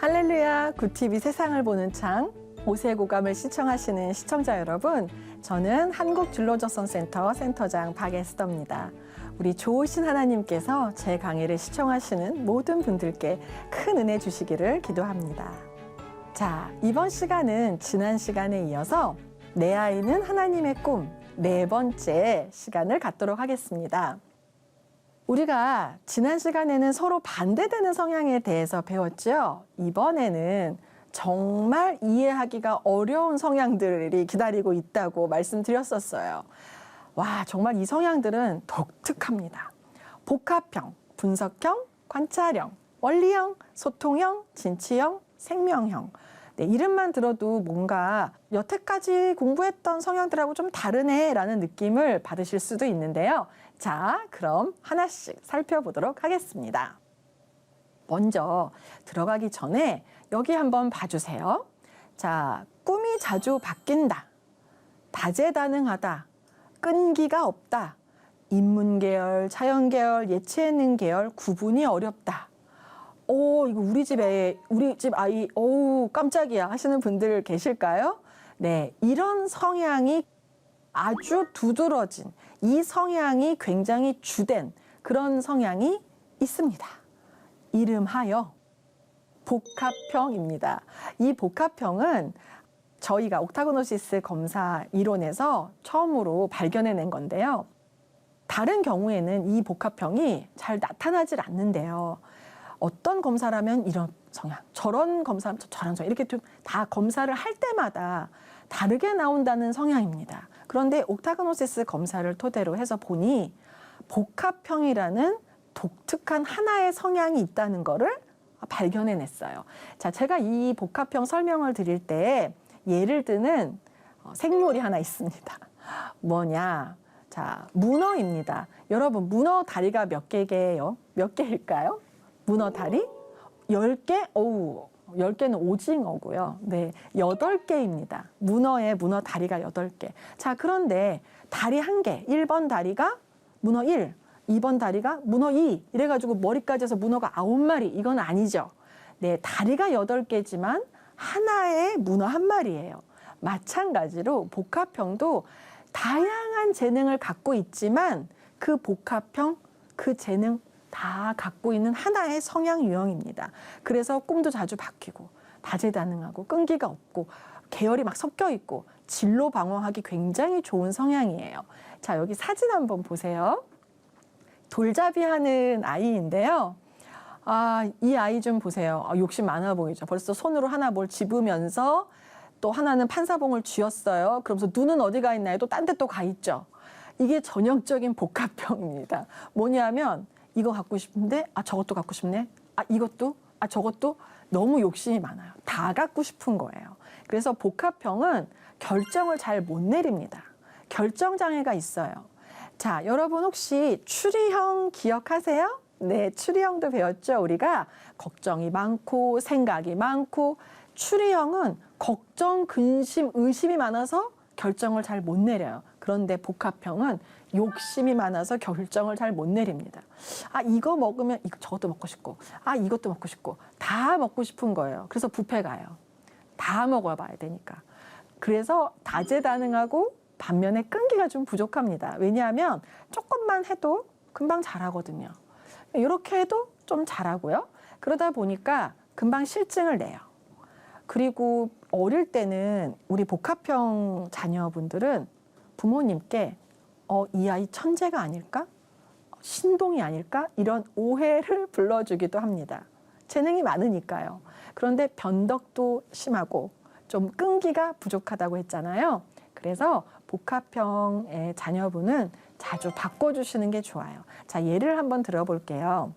할렐루야, 굿TV 세상을 보는 창, 오세고감을 시청하시는 시청자 여러분, 저는 한국줄로저선센터 센터장 박에스더입니다. 우리 좋으신 하나님께서 제 강의를 시청하시는 모든 분들께 큰 은혜 주시기를 기도합니다. 자, 이번 시간은 지난 시간에 이어서 내 아이는 하나님의 꿈, 네 번째 시간을 갖도록 하겠습니다. 우리가 지난 시간에는 서로 반대되는 성향에 대해서 배웠죠. 이번에는 정말 이해하기가 어려운 성향들이 기다리고 있다고 말씀드렸었어요. 와, 정말 이 성향들은 독특합니다. 복합형, 분석형, 관찰형, 원리형, 소통형, 진취형, 생명형. 네, 이름만 들어도 뭔가 여태까지 공부했던 성향들하고 좀 다르네 라는 느낌을 받으실 수도 있는데요. 자, 그럼 하나씩 살펴보도록 하겠습니다. 먼저 들어가기 전에 여기 한번 봐주세요. 자, 꿈이 자주 바뀐다, 다재다능하다, 끈기가 없다, 인문계열, 자연계열, 예체능 계열 구분이 어렵다. 이거 우리 집 아이, 깜짝이야 하시는 분들 계실까요? 네, 이런 성향이 아주 두드러진, 이 성향이 굉장히 주된 그런 성향이 있습니다. 이름하여 복합형입니다. 이 복합형은 저희가 옥타고노시스 검사 이론에서 처음으로 발견해낸 건데요. 다른 경우에는 이 복합형이 잘 나타나질 않는데요. 어떤 검사라면 이런 성향, 저런 검사라면 저런 성향, 이렇게 좀 다 검사를 할 때마다 다르게 나온다는 성향입니다. 그런데 옥타고노시스 검사를 토대로 해서 보니 복합형이라는 독특한 하나의 성향이 있다는 것을 발견해냈어요. 자, 제가 이 복합형 설명을 드릴 때 예를 드는 생물이 하나 있습니다. 뭐냐? 자, 문어입니다. 여러분, 문어 다리가 몇 개예요? 몇 개일까요? 문어 다리? 10개? 10개는 오징어고요. 네, 8개입니다. 문어의 문어 다리가 8개. 자, 그런데 다리 1개, 1번 다리가 문어 1, 2번 다리가 문어 2, 이래가지고 머리까지 해서 문어가 9마리, 이건 아니죠. 네, 다리가 8개지만 하나의 문어 1마리예요. 마찬가지로 복합형도 다양한 재능을 갖고 있지만 그 복합형, 그 재능 다 갖고 있는 하나의 성향 유형입니다. 그래서 꿈도 자주 바뀌고 다재다능하고 끈기가 없고 계열이 막 섞여 있고 진로 방황하기 굉장히 좋은 성향이에요. 자, 여기 사진 한번 보세요. 돌잡이 하는 아이인데요. 이 아이 좀 보세요. 욕심 많아 보이죠. 벌써 손으로 하나 뭘 집으면서 또 하나는 판사봉을 쥐었어요. 그러면서 눈은 어디 가 있나요? 또 딴 데 또 가 있죠. 이게 전형적인 복합형입니다. 뭐냐면 이거 갖고 싶은데 저것도 갖고 싶네. 이것도 저것도 너무 욕심이 많아요. 다 갖고 싶은 거예요. 그래서 복합형은 결정을 잘 못 내립니다. 결정장애가 있어요. 자, 여러분 혹시 추리형 기억하세요? 네, 추리형도 배웠죠. 우리가 걱정이 많고 생각이 많고, 추리형은 걱정, 근심, 의심이 많아서 결정을 잘 못 내려요. 그런데 복합형은 욕심이 많아서 결정을 잘 못 내립니다. 이거 먹으면 저것도 먹고 싶고, 이것도 먹고 싶고, 다 먹고 싶은 거예요. 그래서 뷔페 가요. 다 먹어봐야 되니까. 그래서 다재다능하고 반면에 끈기가 좀 부족합니다. 왜냐하면 조금만 해도 금방 잘하거든요. 이렇게 해도 좀 잘하고요. 그러다 보니까 금방 실증을 내요. 그리고 어릴 때는 우리 복합형 자녀분들은 부모님께 이 아이 천재가 아닐까? 신동이 아닐까? 이런 오해를 불러주기도 합니다. 재능이 많으니까요. 그런데 변덕도 심하고 좀 끈기가 부족하다고 했잖아요. 그래서 복합형의 자녀분은 자주 바꿔주시는 게 좋아요. 자, 예를 한번 들어볼게요.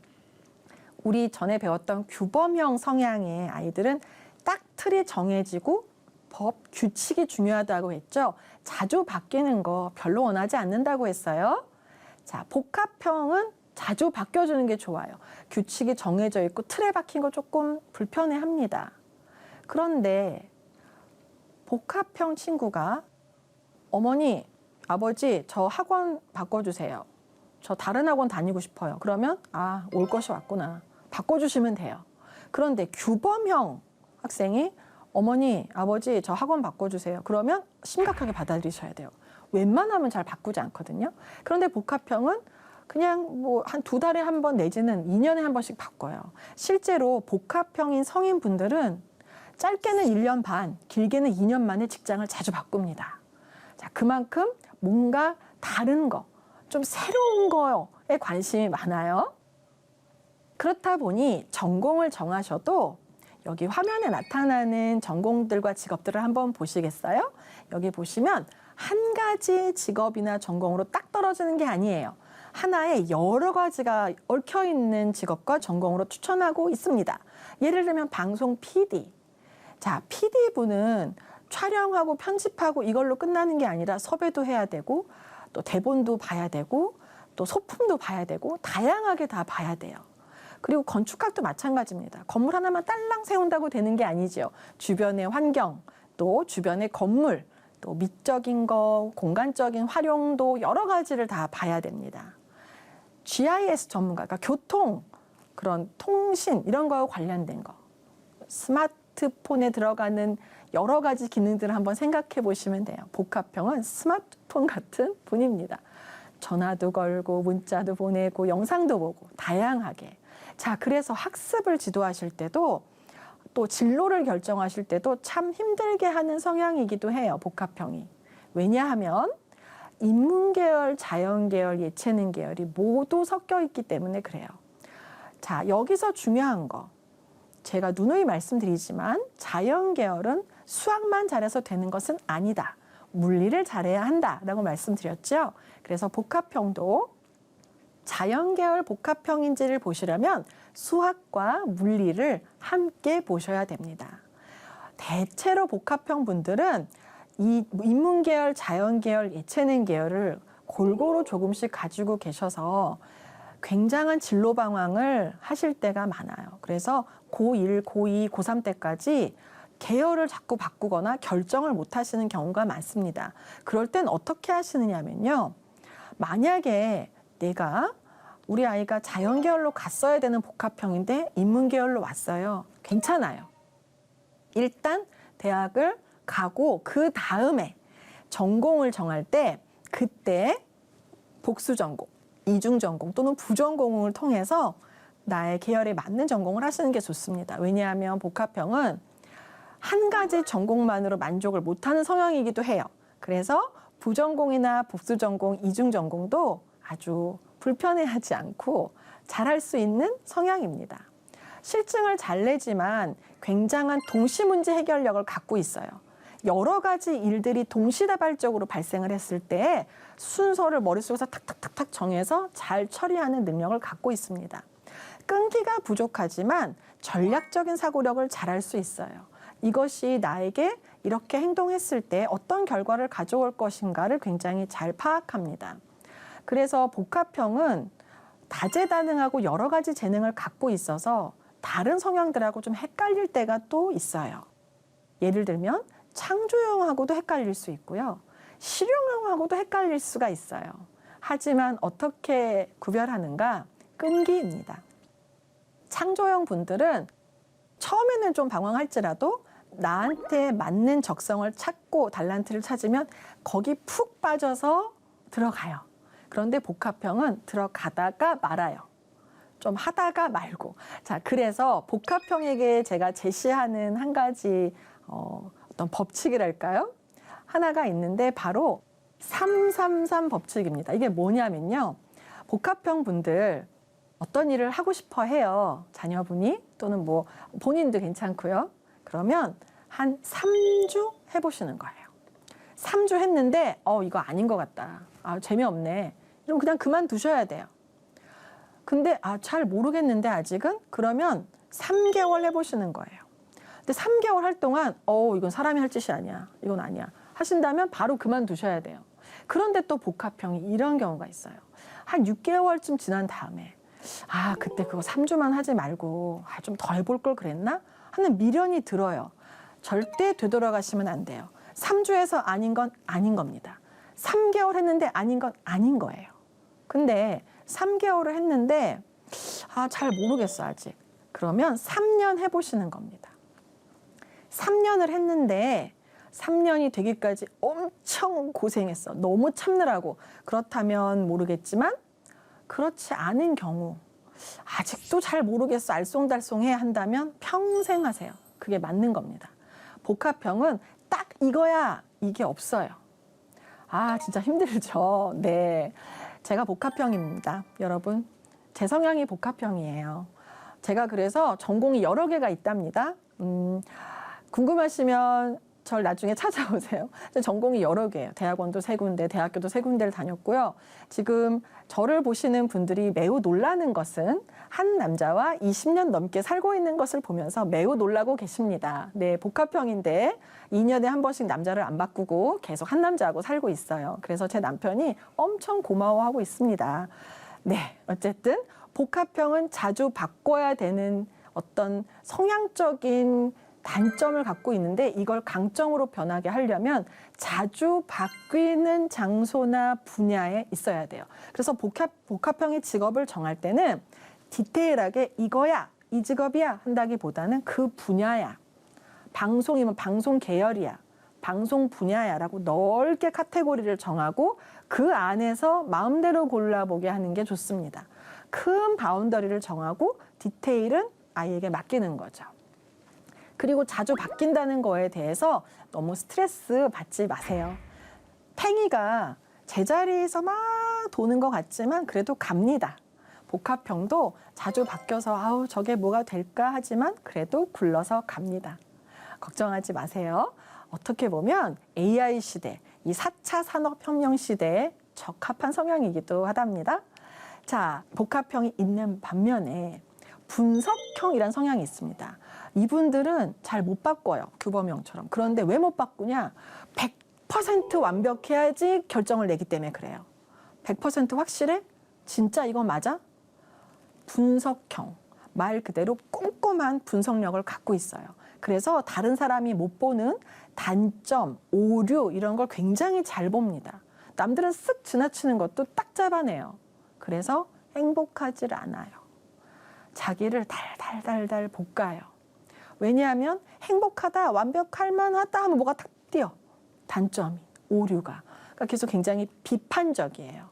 우리 전에 배웠던 규범형 성향의 아이들은 딱 틀이 정해지고 법, 규칙이 중요하다고 했죠. 자주 바뀌는 거 별로 원하지 않는다고 했어요. 자, 복합형은 자주 바뀌어주는 게 좋아요. 규칙이 정해져 있고 틀에 박힌 거 조금 불편해합니다. 그런데 복합형 친구가 어머니, 아버지, 저 학원 바꿔주세요. 저 다른 학원 다니고 싶어요. 그러면 올 것이 왔구나. 바꿔주시면 돼요. 그런데 규범형 학생이 어머니, 아버지 저 학원 바꿔주세요. 그러면 심각하게 받아들이셔야 돼요. 웬만하면 잘 바꾸지 않거든요. 그런데 복합형은 그냥 뭐 한 2달에 한 번 내지는 2년에 한 번씩 바꿔요. 실제로 복합형인 성인분들은 짧게는 1년 반, 길게는 2년 만에 직장을 자주 바꿉니다. 자, 그만큼 뭔가 다른 거, 좀 새로운 거에 관심이 많아요. 그렇다 보니 전공을 정하셔도 여기 화면에 나타나는 전공들과 직업들을 한번 보시겠어요? 여기 보시면 한 가지 직업이나 전공으로 딱 떨어지는 게 아니에요. 하나의 여러 가지가 얽혀 있는 직업과 전공으로 추천하고 있습니다. 예를 들면 방송 PD. 자, PD분은 촬영하고 편집하고 이걸로 끝나는 게 아니라 섭외도 해야 되고 또 대본도 봐야 되고 또 소품도 봐야 되고 다양하게 다 봐야 돼요. 그리고 건축학도 마찬가지입니다. 건물 하나만 딸랑 세운다고 되는 게 아니죠. 주변의 환경, 또 주변의 건물, 또 미적인 거, 공간적인 활용도 여러 가지를 다 봐야 됩니다. GIS 전문가, 그러니까 교통, 그런 통신 이런 거와 관련된 거. 스마트폰에 들어가는 여러 가지 기능들을 한번 생각해 보시면 돼요. 복합형은 스마트폰 같은 분입니다. 전화도 걸고 문자도 보내고 영상도 보고 다양하게. 자, 그래서 학습을 지도하실 때도 또 진로를 결정하실 때도 참 힘들게 하는 성향이기도 해요. 복합형이. 왜냐하면 인문계열, 자연계열, 예체능 계열이 모두 섞여 있기 때문에 그래요. 자, 여기서 중요한 거. 제가 누누이 말씀드리지만 자연계열은 수학만 잘해서 되는 것은 아니다. 물리를 잘해야 한다라고 말씀드렸죠. 그래서 복합형도 자연계열 복합형인지를 보시려면 수학과 물리를 함께 보셔야 됩니다. 대체로 복합형 분들은 이 인문계열, 자연계열, 예체능 계열을 골고루 조금씩 가지고 계셔서 굉장한 진로 방황을 하실 때가 많아요. 그래서 고1, 고2, 고3 때까지 계열을 자꾸 바꾸거나 결정을 못 하시는 경우가 많습니다. 그럴 땐 어떻게 하시느냐면요. 만약에 내가 우리 아이가 자연계열로 갔어야 되는 복합형인데 인문계열로 왔어요. 괜찮아요. 일단 대학을 가고 그 다음에 전공을 정할 때 그때 복수전공, 이중전공 또는 부전공을 통해서 나의 계열에 맞는 전공을 하시는 게 좋습니다. 왜냐하면 복합형은 한 가지 전공만으로 만족을 못하는 성향이기도 해요. 그래서 부전공이나 복수전공, 이중전공도 아주 불편해하지 않고 잘할 수 있는 성향입니다. 실증을 잘 내지만 굉장한 동시문제 해결력을 갖고 있어요. 여러 가지 일들이 동시다발적으로 발생을 했을 때 순서를 머릿속에서 탁탁탁탁 정해서 잘 처리하는 능력을 갖고 있습니다. 끈기가 부족하지만 전략적인 사고력을 잘할 수 있어요. 이것이 나에게 이렇게 행동했을 때 어떤 결과를 가져올 것인가를 굉장히 잘 파악합니다. 그래서 복합형은 다재다능하고 여러 가지 재능을 갖고 있어서 다른 성향들하고 좀 헷갈릴 때가 또 있어요. 예를 들면 창조형하고도 헷갈릴 수 있고요. 실용형하고도 헷갈릴 수가 있어요. 하지만 어떻게 구별하는가? 끈기입니다. 창조형 분들은 처음에는 좀 방황할지라도 나한테 맞는 적성을 찾고 달란트를 찾으면 거기 푹 빠져서 들어가요. 그런데 복합형은 들어가다가 말아요. 좀 하다가 말고. 자, 그래서 복합형에게 제가 제시하는 한 가지 어떤 법칙이랄까요? 하나가 있는데 바로 333 법칙입니다. 이게 뭐냐면요. 복합형 분들 어떤 일을 하고 싶어 해요. 자녀분이 또는 뭐 본인도 괜찮고요. 그러면 한 3주 해보시는 거예요. 3주 했는데 이거 아닌 것 같다. 재미없네. 이러면 그냥 그만두셔야 돼요. 근데 잘 모르겠는데 아직은? 그러면 3개월 해보시는 거예요. 근데 3개월 할 동안 이건 사람이 할 짓이 아니야. 이건 아니야. 하신다면 바로 그만두셔야 돼요. 그런데 또 복합형이 이런 경우가 있어요. 한 6개월쯤 지난 다음에 그때 그거 3주만 하지 말고 좀 더 해볼 걸 그랬나? 하는 미련이 들어요. 절대 되돌아가시면 안 돼요. 3주에서 아닌 건 아닌 겁니다. 3개월 했는데 아닌 건 아닌 거예요. 근데 3개월을 했는데 잘 모르겠어 아직. 그러면 3년 해보시는 겁니다. 3년을 했는데 3년이 되기까지 엄청 고생했어. 너무 참느라고. 그렇다면 모르겠지만 그렇지 않은 경우 아직도 잘 모르겠어. 알쏭달쏭해 한다면 평생 하세요. 그게 맞는 겁니다. 복합형은 딱 이거야. 이게 없어요. 아, 진짜 힘들죠. 네. 제가 복합형입니다. 여러분. 제 성향이 복합형이에요. 제가 그래서 전공이 여러 개가 있답니다. 궁금하시면 절 나중에 찾아오세요. 전공이 여러 개예요. 대학원도 3군데, 대학교도 3군데를 다녔고요. 지금 저를 보시는 분들이 매우 놀라는 것은 한 남자와 20년 넘게 살고 있는 것을 보면서 매우 놀라고 계십니다. 네, 복합형인데 2년에 한 번씩 남자를 안 바꾸고 계속 한 남자하고 살고 있어요. 그래서 제 남편이 엄청 고마워하고 있습니다. 네, 어쨌든 복합형은 자주 바꿔야 되는 어떤 성향적인 단점을 갖고 있는데 이걸 강점으로 변하게 하려면 자주 바뀌는 장소나 분야에 있어야 돼요. 그래서 복합형의 직업을 정할 때는 디테일하게 이거야, 이 직업이야 한다기보다는 그 분야야. 방송이면 방송 계열이야. 방송 분야야 라고 넓게 카테고리를 정하고 그 안에서 마음대로 골라보게 하는 게 좋습니다. 큰 바운더리를 정하고 디테일은 아이에게 맡기는 거죠. 그리고 자주 바뀐다는 거에 대해서 너무 스트레스 받지 마세요. 팽이가 제자리에서 막 도는 것 같지만 그래도 갑니다. 복합형도 자주 바뀌어서 아우 저게 뭐가 될까 하지만 그래도 굴러서 갑니다. 걱정하지 마세요. 어떻게 보면 AI 시대, 이 4차 산업혁명 시대에 적합한 성향이기도 하답니다. 자, 복합형이 있는 반면에 분석형이란 성향이 있습니다. 이분들은 잘 못 바꿔요. 규범형처럼. 그런데 왜 못 바꾸냐? 100% 완벽해야지 결정을 내기 때문에 그래요. 100% 확실해? 진짜 이거 맞아? 분석형. 말 그대로 꼼꼼한 분석력을 갖고 있어요. 그래서 다른 사람이 못 보는 단점, 오류 이런 걸 굉장히 잘 봅니다. 남들은 쓱 지나치는 것도 딱 잡아내요. 그래서 행복하질 않아요. 자기를 달달달달 볶아요. 왜냐하면 행복하다, 완벽할 만하다 하면 뭐가 탁 띄어. 단점이, 오류가. 그러니까 계속 굉장히 비판적이에요.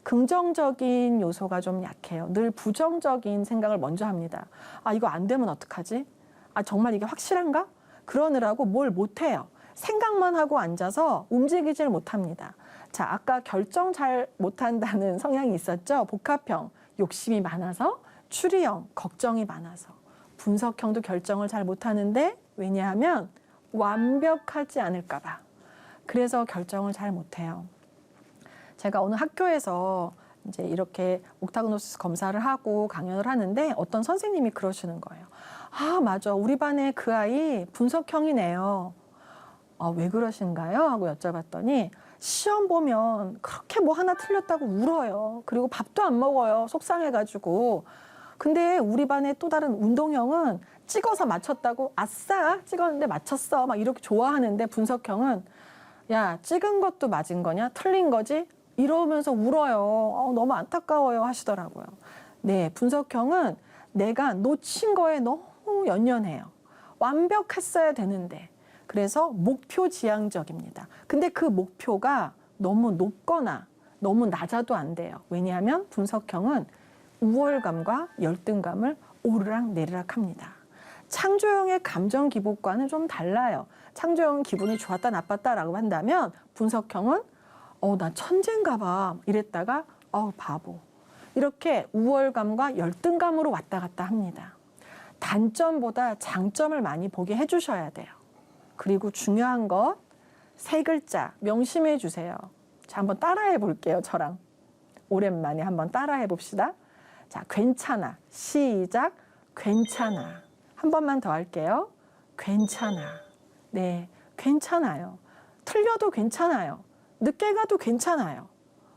긍정적인 요소가 좀 약해요. 늘 부정적인 생각을 먼저 합니다. 아, 이거 안 되면 어떡하지? 아, 정말 이게 확실한가? 그러느라고 뭘 못해요. 생각만 하고 앉아서 움직이질 못합니다. 자, 아까 결정 잘 못한다는 성향이 있었죠? 복합형, 욕심이 많아서, 추리형, 걱정이 많아서. 분석형도 결정을 잘 못하는데 왜냐하면 완벽하지 않을까 봐. 그래서 결정을 잘 못해요. 제가 어느 학교에서 이제 이렇게 옥타고노시스 검사를 하고 강연을 하는데 어떤 선생님이 그러시는 거예요. 아, 맞아. 우리 반에 그 아이 분석형이네요. 왜 그러신가요? 하고 여쭤봤더니 시험 보면 그렇게 뭐 하나 틀렸다고 울어요. 그리고 밥도 안 먹어요. 속상해가지고. 근데 우리 반의 또 다른 운동형은 찍어서 맞췄다고 아싸 찍었는데 맞췄어 막 이렇게 좋아하는데 분석형은 야 찍은 것도 맞은 거냐 틀린 거지 이러면서 울어요. 너무 안타까워요 하시더라고요. 네, 분석형은 내가 놓친 거에 너무 연연해요. 완벽했어야 되는데 그래서 목표 지향적입니다. 근데 그 목표가 너무 높거나 너무 낮아도 안 돼요. 왜냐하면 분석형은 우월감과 열등감을 오르락 내리락 합니다. 창조형의 감정 기복과는 좀 달라요. 창조형은 기분이 좋았다 나빴다라고 한다면 분석형은 나 천재인가 봐 이랬다가 바보. 이렇게 우월감과 열등감으로 왔다 갔다 합니다. 단점보다 장점을 많이 보게 해주셔야 돼요. 그리고 중요한 것, 3글자 명심해 주세요. 자, 한번 따라해 볼게요. 저랑. 오랜만에 한번 따라해 봅시다. 자, 괜찮아. 시작. 괜찮아. 한 번만 더 할게요. 괜찮아. 네, 괜찮아요. 틀려도 괜찮아요. 늦게 가도 괜찮아요.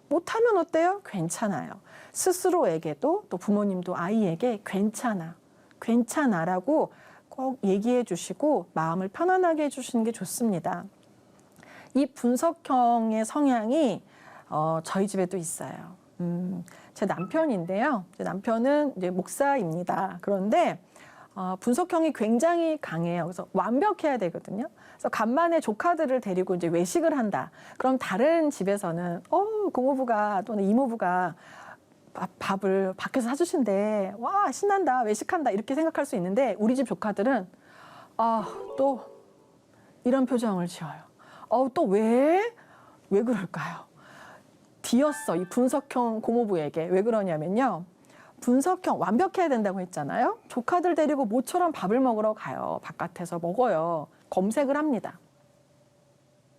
못하면 어때요? 괜찮아요. 스스로에게도 또 부모님도 아이에게 괜찮아. 괜찮아라고 꼭 얘기해 주시고 마음을 편안하게 해주시는 게 좋습니다. 이 분석형의 성향이 저희 집에도 있어요. 제 남편인데요. 제 남편은 이제 목사입니다. 그런데 분석형이 굉장히 강해요. 그래서 완벽해야 되거든요. 그래서 간만에 조카들을 데리고 이제 외식을 한다. 그럼 다른 집에서는 고모부가 또는 이모부가 밥을 밖에서 사주신대. 와, 신난다. 외식한다. 이렇게 생각할 수 있는데 우리 집 조카들은 또 이런 표정을 지어요. 또 왜 그럴까요? 뒤였어. 이 분석형 고모부에게. 왜 그러냐면요. 분석형 완벽해야 된다고 했잖아요. 조카들 데리고 모처럼 밥을 먹으러 가요. 바깥에서 먹어요. 검색을 합니다.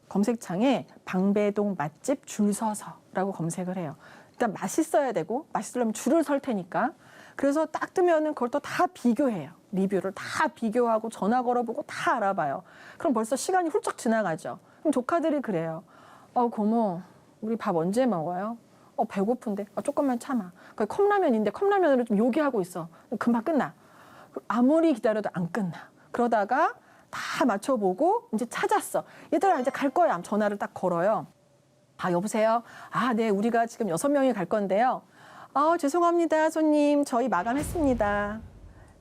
검색창에 방배동 맛집 줄 서서라고 검색을 해요. 일단 맛있어야 되고 맛있으려면 줄을 설 테니까. 그래서 딱 뜨면은 그걸 또 다 비교해요. 리뷰를 다 비교하고 전화 걸어보고 다 알아봐요. 그럼 벌써 시간이 훌쩍 지나가죠. 그럼 조카들이 그래요. 고모, 우리 밥 언제 먹어요? 배고픈데. 조금만 참아. 그 컵라면인데 컵라면으로 좀 요기하고 있어. 금방 끝나. 아무리 기다려도 안 끝나. 그러다가 다 맞춰보고 이제 찾았어. 얘들아 이제 갈 거야. 전화를 딱 걸어요. 여보세요? 네, 우리가 지금 6명이 갈 건데요. 죄송합니다, 손님. 저희 마감했습니다.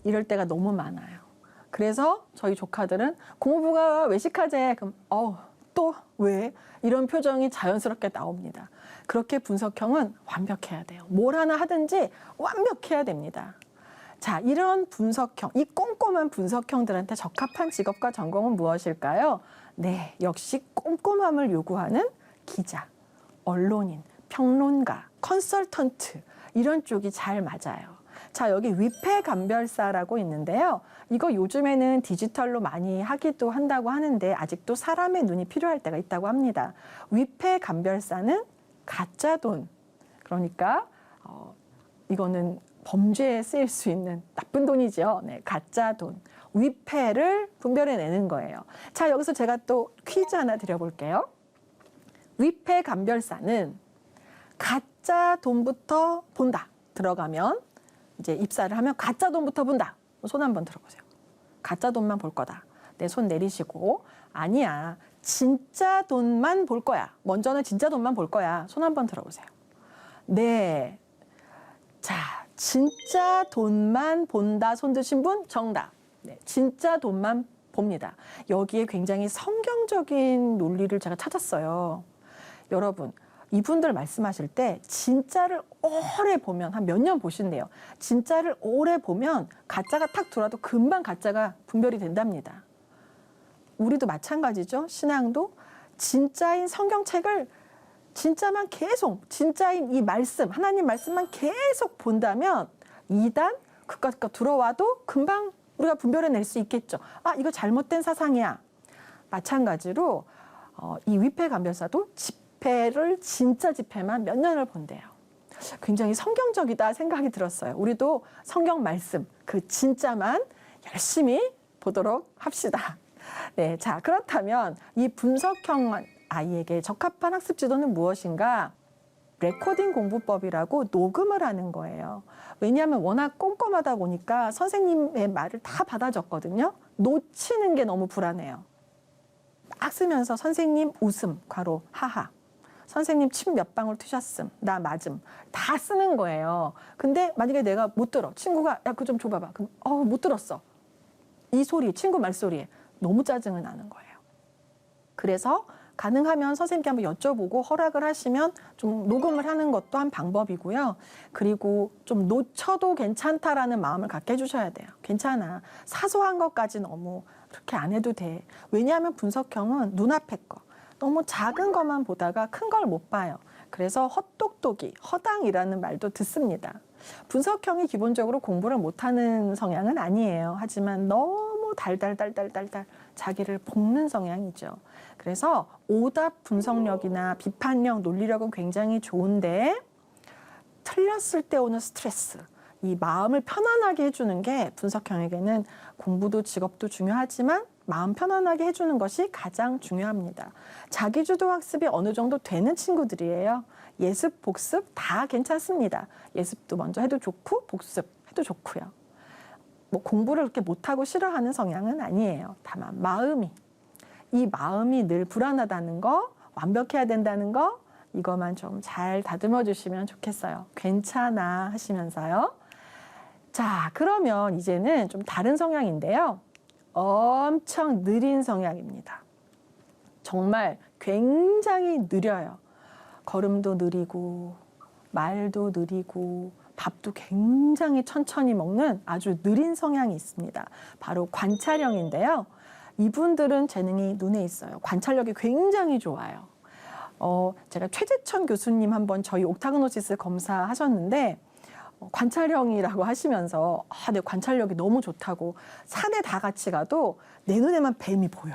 이럴 때가 너무 많아요. 그래서 저희 조카들은 고모부가 외식하재. 그럼 또 왜? 이런 표정이 자연스럽게 나옵니다. 그렇게 분석형은 완벽해야 돼요. 뭘 하나 하든지 완벽해야 됩니다. 자, 이런 분석형, 이 꼼꼼한 분석형들한테 적합한 직업과 전공은 무엇일까요? 네, 역시 꼼꼼함을 요구하는 기자, 언론인, 평론가, 컨설턴트 이런 쪽이 잘 맞아요. 자, 여기 위패감별사라고 있는데요. 이거 요즘에는 디지털로 많이 하기도 한다고 하는데 아직도 사람의 눈이 필요할 때가 있다고 합니다. 위패감별사는 가짜 돈, 그러니까 이거는 범죄에 쓰일 수 있는 나쁜 돈이죠. 네, 가짜 돈, 위패를 분별해내는 거예요. 자, 여기서 제가 또 퀴즈 하나 드려볼게요. 위패감별사는 가짜 돈부터 본다. 들어가면 이제 입사를 하면 가짜 돈부터 본다. 손 한번 들어보세요. 가짜 돈만 볼 거다. 내 손 내리시고 아니야. 진짜 돈만 볼 거야. 먼저는 진짜 돈만 볼 거야. 손 한번 들어보세요. 네. 자, 진짜 돈만 본다. 손 드신 분 정답. 네, 진짜 돈만 봅니다. 여기에 굉장히 성경적인 논리를 제가 찾았어요. 여러분, 이분들 말씀하실 때 진짜를 오래 보면 한 몇 년 보신대요. 진짜를 오래 보면 가짜가 탁 들어와도 금방 가짜가 분별이 된답니다. 우리도 마찬가지죠. 신앙도 진짜인 성경책을 진짜만 계속, 진짜인 이 말씀, 하나님 말씀만 계속 본다면 이단, 그까짓거 들어와도 금방 우리가 분별해낼 수 있겠죠. 이거 잘못된 사상이야. 마찬가지로 이 위패감별사도 집회를 진짜 집회만 몇 년을 본대요. 굉장히 성경적이다 생각이 들었어요. 우리도 성경 말씀, 그 진짜만 열심히 보도록 합시다. 네, 자, 그렇다면 이 분석형 아이에게 적합한 학습 지도는 무엇인가? 레코딩 공부법이라고 녹음을 하는 거예요. 왜냐하면 워낙 꼼꼼하다 보니까 선생님의 말을 다 받아 적거든요. 놓치는 게 너무 불안해요. 딱 쓰면서 선생님 웃음, 괄호, 하하. 선생님 침 몇 방울 트셨음, 나 맞음. 다 쓰는 거예요. 근데 만약에 내가 못 들어. 친구가 야, 그거 좀 줘봐봐. 그럼 못 들었어. 이 소리, 친구 말소리에 너무 짜증은 나는 거예요. 그래서 가능하면 선생님께 한번 여쭤보고 허락을 하시면 좀 녹음을 하는 것도 한 방법이고요. 그리고 좀 놓쳐도 괜찮다라는 마음을 갖게 해주셔야 돼요. 괜찮아. 사소한 것까지 너무 그렇게 안 해도 돼. 왜냐하면 분석형은 눈앞의 거. 너무 작은 것만 보다가 큰 걸 못 봐요. 그래서 헛똑똑이, 허당이라는 말도 듣습니다. 분석형이 기본적으로 공부를 못하는 성향은 아니에요. 하지만 너무 달달달달달달 자기를 볶는 성향이죠. 그래서 오답 분석력이나 비판력, 논리력은 굉장히 좋은데 틀렸을 때 오는 스트레스, 이 마음을 편안하게 해주는 게 분석형에게는 공부도 직업도 중요하지만 마음 편안하게 해주는 것이 가장 중요합니다. 자기주도 학습이 어느 정도 되는 친구들이에요. 예습, 복습 다 괜찮습니다. 예습도 먼저 해도 좋고 복습 해도 좋고요. 공부를 그렇게 못하고 싫어하는 성향은 아니에요. 다만 이 마음이 늘 불안하다는 거, 완벽해야 된다는 거, 이것만 좀 잘 다듬어 주시면 좋겠어요. 괜찮아 하시면서요. 자, 그러면 이제는 좀 다른 성향인데요. 엄청 느린 성향입니다. 정말 굉장히 느려요. 걸음도 느리고 말도 느리고 밥도 굉장히 천천히 먹는 아주 느린 성향이 있습니다. 바로 관찰형인데요. 이분들은 재능이 눈에 있어요. 관찰력이 굉장히 좋아요. 제가 최재천 교수님 한번 저희 옥타그노시스 검사하셨는데 관찰형이라고 하시면서 내 관찰력이 너무 좋다고 산에 다 같이 가도 내 눈에만 뱀이 보여.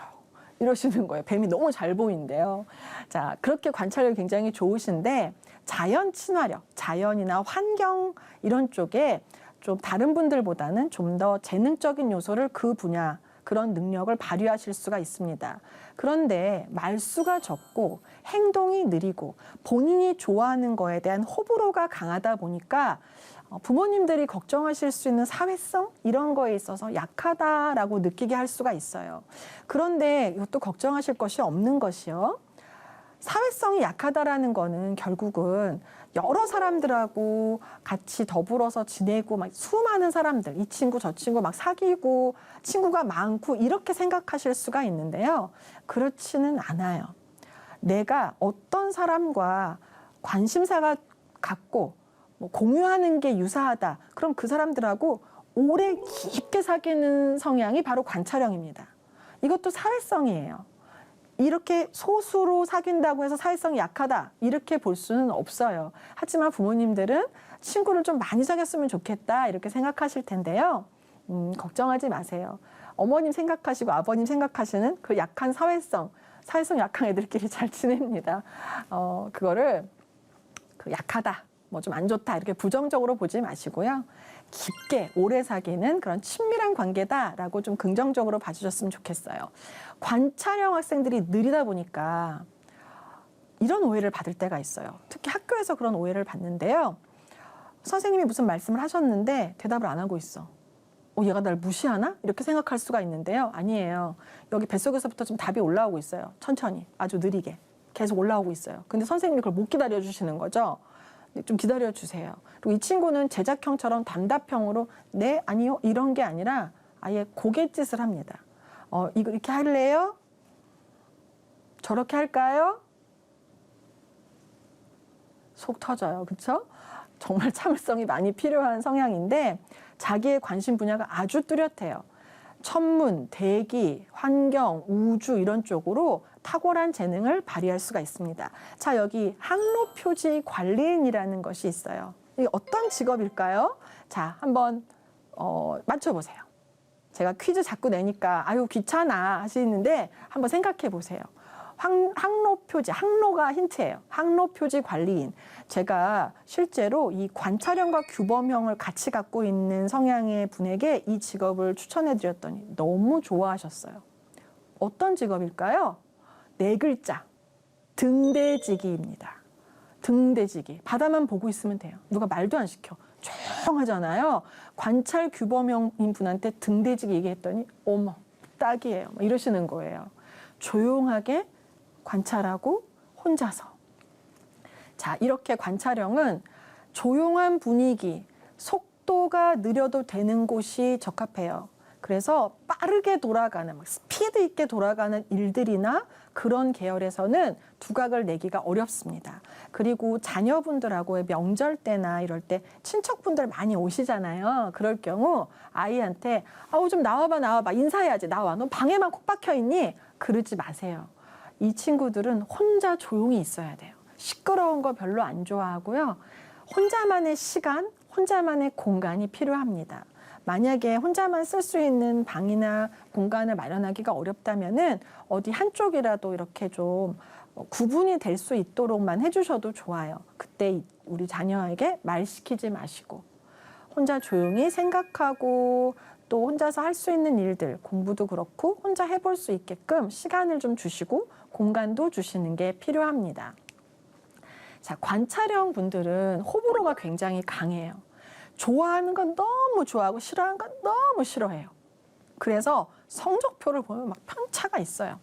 이러시는 거예요. 뱀이 너무 잘 보인대요. 자, 그렇게 관찰력이 굉장히 좋으신데 자연 친화력, 자연이나 환경 이런 쪽에 좀 다른 분들보다는 좀 더 재능적인 요소를 그 분야, 그런 능력을 발휘하실 수가 있습니다. 그런데 말수가 적고 행동이 느리고 본인이 좋아하는 거에 대한 호불호가 강하다 보니까 부모님들이 걱정하실 수 있는 사회성 이런 거에 있어서 약하다라고 느끼게 할 수가 있어요. 그런데 이것도 걱정하실 것이 없는 것이요. 사회성이 약하다라는 거는 결국은 여러 사람들하고 같이 더불어서 지내고 막 수많은 사람들, 이 친구 저 친구 막 사귀고 친구가 많고 이렇게 생각하실 수가 있는데요. 그렇지는 않아요. 내가 어떤 사람과 관심사가 같고 뭐 공유하는 게 유사하다. 그럼 그 사람들하고 오래 깊게 사귀는 성향이 바로 관찰형입니다. 이것도 사회성이에요. 이렇게 소수로 사귄다고 해서 사회성이 약하다 이렇게 볼 수는 없어요. 하지만 부모님들은 친구를 좀 많이 사귀었으면 좋겠다 이렇게 생각하실 텐데요. 걱정하지 마세요. 어머님 생각하시고 아버님 생각하시는 그 약한 사회성 약한 애들끼리 잘 지냅니다. 그거를 그 약하다, 뭐 좀 안 좋다 이렇게 부정적으로 보지 마시고요. 깊게 오래 사귀는 그런 친밀한 관계다라고 좀 긍정적으로 봐주셨으면 좋겠어요. 관찰형 학생들이 느리다 보니까 이런 오해를 받을 때가 있어요. 특히 학교에서 그런 오해를 받는데요. 선생님이 무슨 말씀을 하셨는데 대답을 안 하고 있어. 얘가 날 무시하나? 이렇게 생각할 수가 있는데요. 아니에요. 여기 뱃속에서부터 좀 답이 올라오고 있어요. 천천히, 아주 느리게 계속 올라오고 있어요. 근데 선생님이 그걸 못 기다려 주시는 거죠. 좀 기다려 주세요. 그리고 이 친구는 제작형처럼 단답형으로 네, 아니요 이런 게 아니라 아예 고갯짓을 합니다. 이거 이렇게 할래요? 저렇게 할까요? 속 터져요. 그렇죠? 정말 참을성이 많이 필요한 성향인데 자기의 관심 분야가 아주 뚜렷해요. 천문, 대기, 환경, 우주 이런 쪽으로 탁월한 재능을 발휘할 수가 있습니다. 자, 여기 항로표지 관리인이라는 것이 있어요. 이게 어떤 직업일까요? 자, 한번 맞춰보세요. 제가 퀴즈 자꾸 내니까 아유 귀찮아 하시는데 한번 생각해 보세요. 항로표지, 항로가 힌트예요. 항로표지 관리인. 제가 실제로 이 관찰형과 규범형을 같이 갖고 있는 성향의 분에게 이 직업을 추천해 드렸더니 너무 좋아하셨어요. 어떤 직업일까요? 네 글자. 등대지기입니다. 등대지기. 바다만 보고 있으면 돼요. 누가 말도 안 시켜. 조용하잖아요. 관찰 규범형인 분한테 등대지기 얘기했더니 어머 딱이에요. 이러시는 거예요. 조용하게 관찰하고 혼자서. 자, 이렇게 관찰형은 조용한 분위기, 속도가 느려도 되는 곳이 적합해요. 그래서 빠르게 돌아가는, 스피드 있게 돌아가는 일들이나 그런 계열에서는 두각을 내기가 어렵습니다. 그리고 자녀분들하고의 명절 때나 이럴 때 친척분들 많이 오시잖아요. 그럴 경우 아이한테 아우 좀 나와봐 인사해야지 나와 너 방에만 콕 박혀 있니? 그러지 마세요. 이 친구들은 혼자 조용히 있어야 돼요. 시끄러운 거 별로 안 좋아하고요. 혼자만의 시간, 혼자만의 공간이 필요합니다. 만약에 혼자만 쓸 수 있는 방이나 공간을 마련하기가 어렵다면은 어디 한쪽이라도 이렇게 좀 구분이 될 수 있도록만 해주셔도 좋아요. 그때 우리 자녀에게 말 시키지 마시고 혼자 조용히 생각하고 또 혼자서 할 수 있는 일들, 공부도 그렇고 혼자 해볼 수 있게끔 시간을 좀 주시고 공간도 주시는 게 필요합니다. 자, 관찰형 분들은 호불호가 굉장히 강해요. 좋아하는 건 너무 좋아하고 싫어하는 건 너무 싫어해요. 그래서 성적표를 보면 막 편차가 있어요.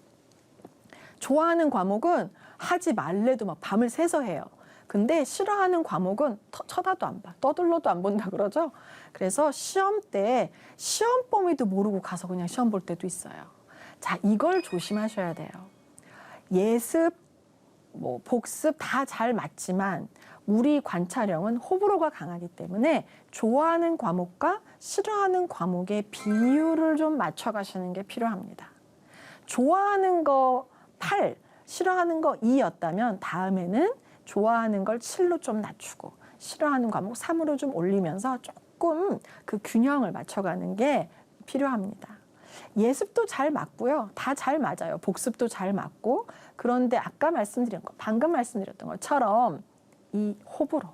좋아하는 과목은 하지 말래도 막 밤을 새서 해요. 근데 싫어하는 과목은 쳐다도 안 봐. 떠들러도 안 본다 그러죠. 그래서 시험 때 시험 범위도 모르고 가서 그냥 시험 볼 때도 있어요. 자, 이걸 조심하셔야 돼요. 예습, 복습 다 잘 맞지만 우리 관찰형은 호불호가 강하기 때문에 좋아하는 과목과 싫어하는 과목의 비율을 좀 맞춰가시는 게 필요합니다. 좋아하는 거 8, 싫어하는 거 2였다면 다음에는 좋아하는 걸 7로 좀 낮추고 싫어하는 과목 3으로 좀 올리면서 조금 그 균형을 맞춰가는 게 필요합니다. 예습도 잘 맞고요. 다 잘 맞아요. 복습도 잘 맞고. 그런데 아까 말씀드린 거, 방금 말씀드렸던 것처럼 이 호불호,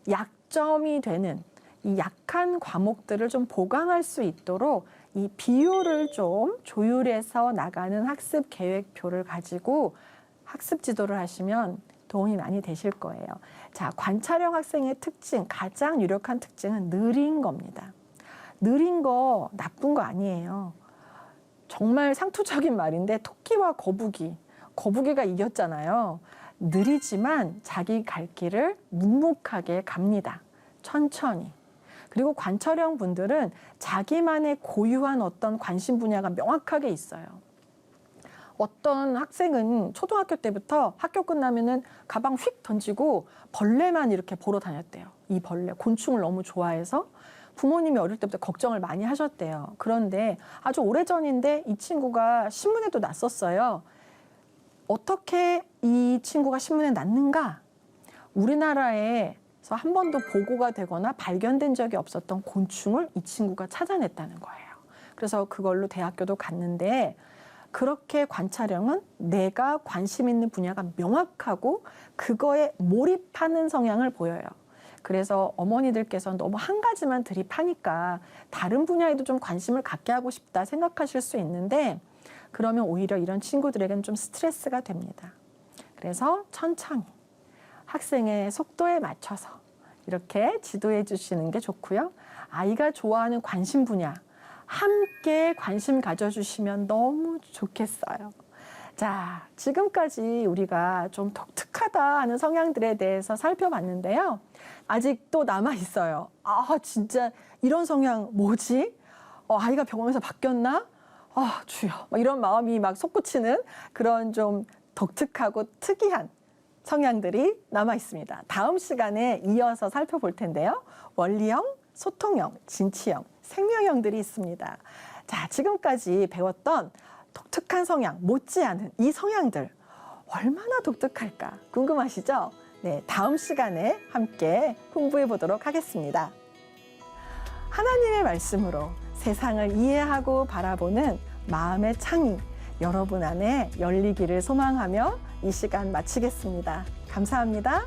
약점이 되는 이 약한 과목들을 좀 보강할 수 있도록 이 비율을 좀 조율해서 나가는 학습 계획표를 가지고 학습 지도를 하시면 도움이 많이 되실 거예요. 자, 관찰형 학생의 특징, 가장 유력한 특징은 느린 겁니다. 느린 거 나쁜 거 아니에요. 정말 상투적인 말인데 토끼와 거북이가 이겼잖아요. 느리지만 자기 갈 길을 묵묵하게 갑니다. 천천히. 그리고 관찰형 분들은 자기만의 고유한 어떤 관심 분야가 명확하게 있어요. 어떤 학생은 초등학교 때부터 학교 끝나면은 가방 휙 던지고 벌레만 이렇게 보러 다녔대요. 이 벌레, 곤충을 너무 좋아해서 부모님이 어릴 때부터 걱정을 많이 하셨대요. 그런데 아주 오래전인데 이 친구가 신문에도 났었어요. 어떻게 이 친구가 신문에 났는가? 우리나라에서 한 번도 보고가 되거나 발견된 적이 없었던 곤충을 이 친구가 찾아냈다는 거예요. 그래서 그걸로 대학교도 갔는데 그렇게 관찰형은 내가 관심 있는 분야가 명확하고 그거에 몰입하는 성향을 보여요. 그래서 어머니들께서는 너무 한 가지만 드립하니까 다른 분야에도 좀 관심을 갖게 하고 싶다 생각하실 수 있는데 그러면 오히려 이런 친구들에게는 좀 스트레스가 됩니다. 그래서 천천히 학생의 속도에 맞춰서 이렇게 지도해 주시는 게 좋고요. 아이가 좋아하는 관심 분야 함께 관심 가져주시면 너무 좋겠어요. 자, 지금까지 우리가 좀 독특하다 하는 성향들에 대해서 살펴봤는데요. 아직도 남아있어요. 아, 진짜 이런 성향 뭐지? 아이가 병원에서 바뀌었나? 아, 주여. 이런 마음이 막 솟구치는 그런 좀 독특하고 특이한 성향들이 남아있습니다. 다음 시간에 이어서 살펴볼 텐데요. 원리형, 소통형, 진취형, 생명형들이 있습니다. 자, 지금까지 배웠던 독특한 성향, 못지않은 이 성향들 얼마나 독특할까 궁금하시죠? 네, 다음 시간에 함께 공부해 보도록 하겠습니다. 하나님의 말씀으로 세상을 이해하고 바라보는 마음의 창이 여러분 안에 열리기를 소망하며 이 시간 마치겠습니다. 감사합니다.